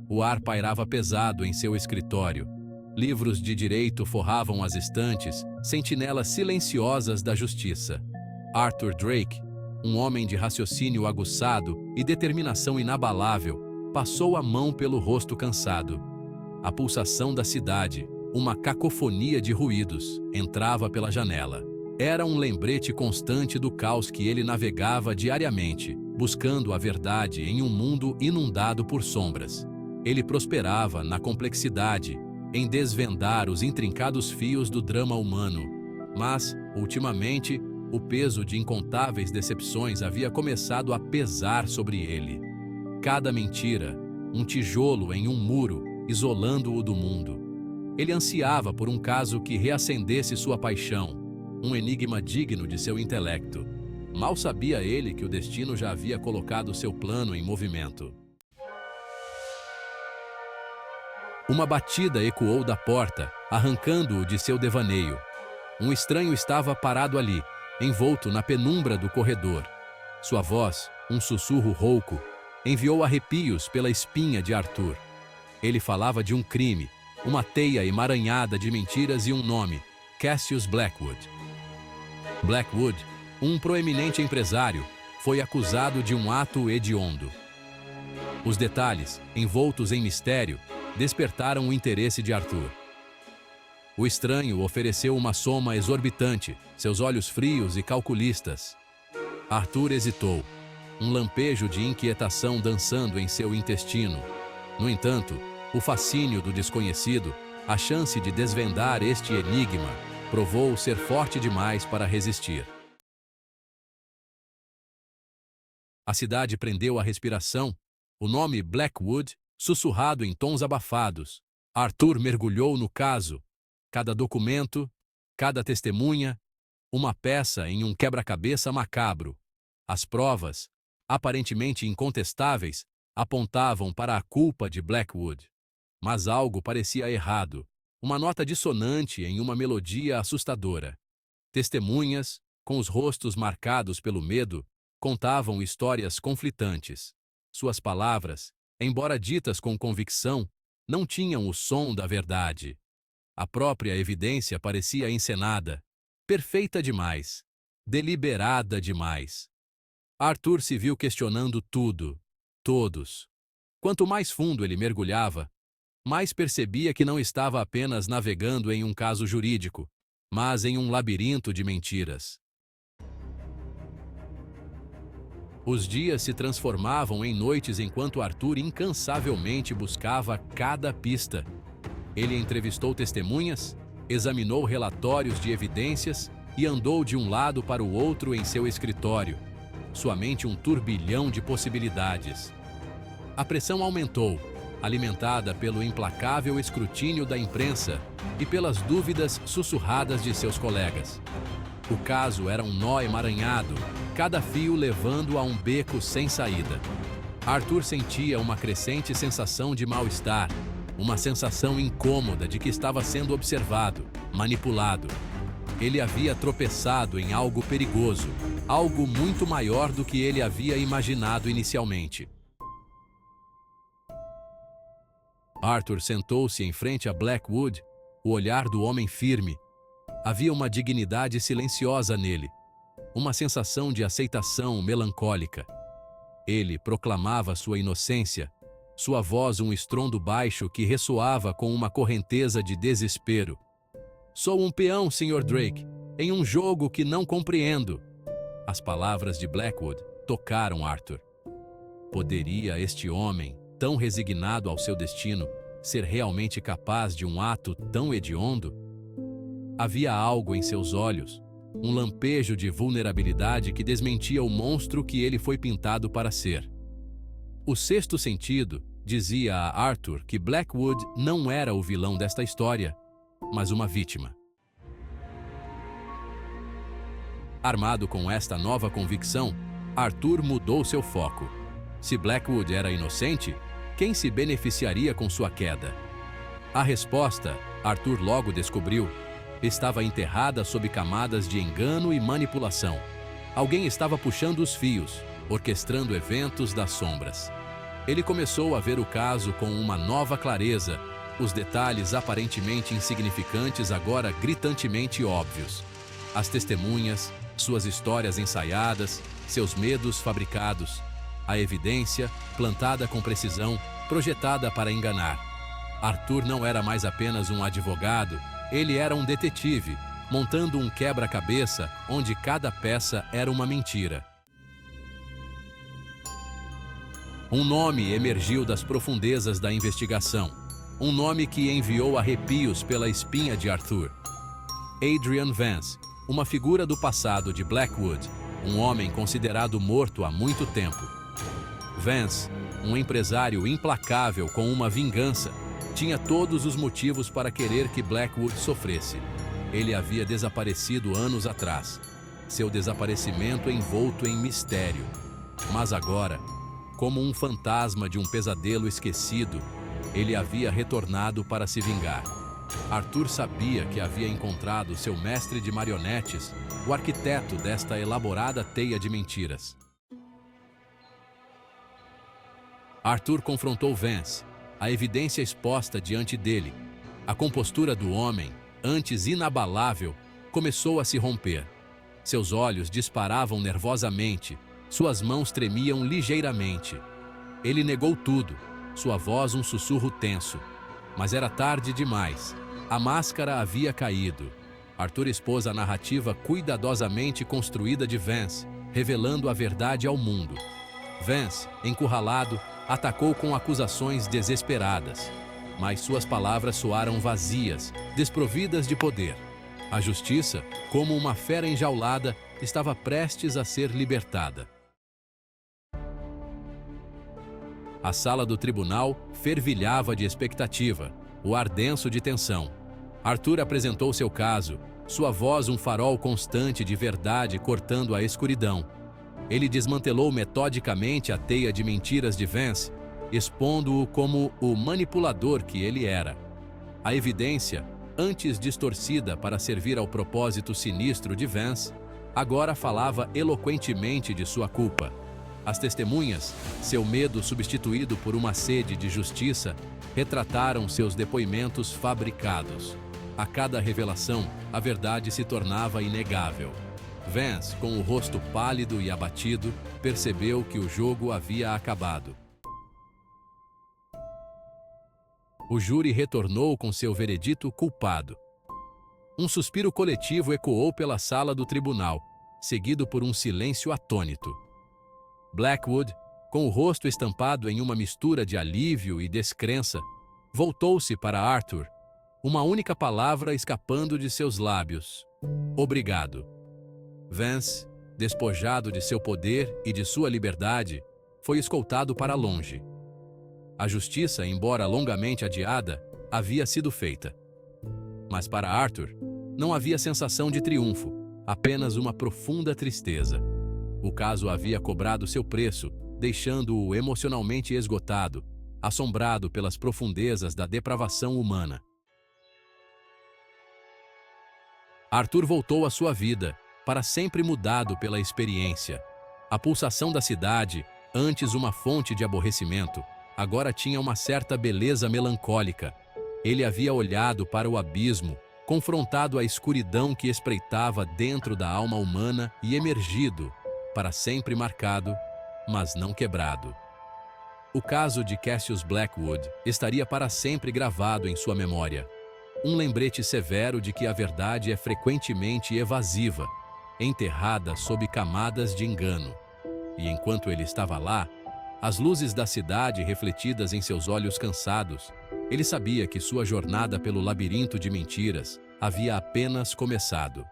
O ar pairava pesado em seu escritório. Livros de direito forravam as estantes, sentinelas silenciosas da justiça. Arthur Drake, um homem de raciocínio aguçado e determinação inabalável, passou a mão pelo rosto cansado. A pulsação da cidade, uma cacofonia de ruídos, entrava pela janela. Era um lembrete constante do caos que ele navegava diariamente, buscando a verdade em um mundo inundado por sombras. Ele prosperava na complexidade, em desvendar os intrincados fios do drama humano. Mas, ultimamente, o peso de incontáveis decepções havia começado a pesar sobre ele. Cada mentira, um tijolo em um muro, isolando-o do mundo. Ele ansiava por um caso que reacendesse sua paixão, um enigma digno de seu intelecto. Mal sabia ele que o destino já havia colocado seu plano em movimento. Uma batida ecoou da porta, arrancando-o de seu devaneio. Um estranho estava parado ali, envolto na penumbra do corredor. Sua voz, um sussurro rouco, enviou arrepios pela espinha de Arthur. Ele falava de um crime, uma teia emaranhada de mentiras e um nome: Cassius Blackwood. Blackwood, um proeminente empresário, foi acusado de um ato hediondo. Os detalhes, envoltos em mistério, despertaram o interesse de Arthur. O estranho ofereceu uma soma exorbitante, seus olhos frios e calculistas. Arthur hesitou, um lampejo de inquietação dançando em seu intestino. No entanto, o fascínio do desconhecido, a chance de desvendar este enigma, provou ser forte demais para resistir. A cidade prendeu a respiração, o nome Blackwood, sussurrado em tons abafados. Arthur mergulhou no caso. Cada documento, cada testemunha, uma peça em um quebra-cabeça macabro. As provas, aparentemente incontestáveis, apontavam para a culpa de Blackwood. Mas algo parecia errado. Uma nota dissonante em uma melodia assustadora. Testemunhas, com os rostos marcados pelo medo, contavam histórias conflitantes. Suas palavras, embora ditas com convicção, não tinham o som da verdade. A própria evidência parecia encenada, perfeita demais, deliberada demais. Arthur se viu questionando tudo, todos. Quanto mais fundo ele mergulhava, mais percebia que não estava apenas navegando em um caso jurídico, mas em um labirinto de mentiras. Os dias se transformavam em noites enquanto Arthur incansavelmente buscava cada pista. Ele entrevistou testemunhas, examinou relatórios de evidências e andou de um lado para o outro em seu escritório. Sua mente um turbilhão de possibilidades. A pressão aumentou, alimentada pelo implacável escrutínio da imprensa e pelas dúvidas sussurradas de seus colegas. O caso era um nó emaranhado, cada fio levando a um beco sem saída. Arthur sentia uma crescente sensação de mal-estar, uma sensação incômoda de que estava sendo observado, manipulado. Ele havia tropeçado em algo perigoso, algo muito maior do que ele havia imaginado inicialmente. Arthur sentou-se em frente a Blackwood, o olhar do homem firme. Havia uma dignidade silenciosa nele, uma sensação de aceitação melancólica. Ele proclamava sua inocência, sua voz um estrondo baixo que ressoava com uma correnteza de desespero. "Sou um peão, Sr. Drake, em um jogo que não compreendo." As palavras de Blackwood tocaram Arthur. Poderia este homem, tão resignado ao seu destino, ser realmente capaz de um ato tão hediondo? Havia algo em seus olhos, um lampejo de vulnerabilidade que desmentia o monstro que ele foi pintado para ser. O sexto sentido dizia a Arthur que Blackwood não era o vilão desta história, mas uma vítima. Armado com esta nova convicção, Arthur mudou seu foco. Se Blackwood era inocente, quem se beneficiaria com sua queda? A resposta, Arthur logo descobriu, estava enterrada sob camadas de engano e manipulação. Alguém estava puxando os fios, orquestrando eventos das sombras. Ele começou a ver o caso com uma nova clareza, os detalhes aparentemente insignificantes agora gritantemente óbvios. As testemunhas, suas histórias ensaiadas, seus medos fabricados. A evidência, plantada com precisão, projetada para enganar. Arthur não era mais apenas um advogado, ele era um detetive, montando um quebra-cabeça onde cada peça era uma mentira. Um nome emergiu das profundezas da investigação. Um nome que enviou arrepios pela espinha de Arthur. Adrian Vance, uma figura do passado de Blackwood, um homem considerado morto há muito tempo. Vance, um empresário implacável com uma vingança, tinha todos os motivos para querer que Blackwood sofresse. Ele havia desaparecido anos atrás. Seu desaparecimento envolto em mistério. Mas agora, como um fantasma de um pesadelo esquecido, ele havia retornado para se vingar. Arthur sabia que havia encontrado seu mestre de marionetes, o arquiteto desta elaborada teia de mentiras. Arthur confrontou Vance, a evidência exposta diante dele. A compostura do homem, antes inabalável, começou a se romper. Seus olhos disparavam nervosamente, suas mãos tremiam ligeiramente. Ele negou tudo, sua voz um sussurro tenso. Mas era tarde demais. A máscara havia caído. Arthur expôs a narrativa cuidadosamente construída de Vance, revelando a verdade ao mundo. Vance, encurralado, atacou com acusações desesperadas. Mas suas palavras soaram vazias, desprovidas de poder. A justiça, como uma fera enjaulada, estava prestes a ser libertada. A sala do tribunal fervilhava de expectativa, o ar denso de tensão. Arthur apresentou seu caso, sua voz um farol constante de verdade cortando a escuridão. Ele desmantelou metodicamente a teia de mentiras de Vance, expondo-o como o manipulador que ele era. A evidência, antes distorcida para servir ao propósito sinistro de Vance, agora falava eloquentemente de sua culpa. As testemunhas, seu medo substituído por uma sede de justiça, retrataram seus depoimentos fabricados. A cada revelação, a verdade se tornava inegável. Vance, com o rosto pálido e abatido, percebeu que o jogo havia acabado. O júri retornou com seu veredito culpado. Um suspiro coletivo ecoou pela sala do tribunal, seguido por um silêncio atônito. Blackwood, com o rosto estampado em uma mistura de alívio e descrença, voltou-se para Arthur, uma única palavra escapando de seus lábios: obrigado. Vance, despojado de seu poder e de sua liberdade, foi escoltado para longe. A justiça, embora longamente adiada, havia sido feita. Mas para Arthur, não havia sensação de triunfo, apenas uma profunda tristeza. O caso havia cobrado seu preço, deixando-o emocionalmente esgotado, assombrado pelas profundezas da depravação humana. Arthur voltou à sua vida, para sempre mudado pela experiência. A pulsação da cidade, antes uma fonte de aborrecimento, agora tinha uma certa beleza melancólica. Ele havia olhado para o abismo, confrontado a escuridão que espreitava dentro da alma humana e emergido, para sempre marcado, mas não quebrado. O caso de Cassius Blackwood estaria para sempre gravado em sua memória. Um lembrete severo de que a verdade é frequentemente evasiva, enterrada sob camadas de engano. E enquanto ele estava lá, as luzes da cidade refletidas em seus olhos cansados, ele sabia que sua jornada pelo labirinto de mentiras havia apenas começado.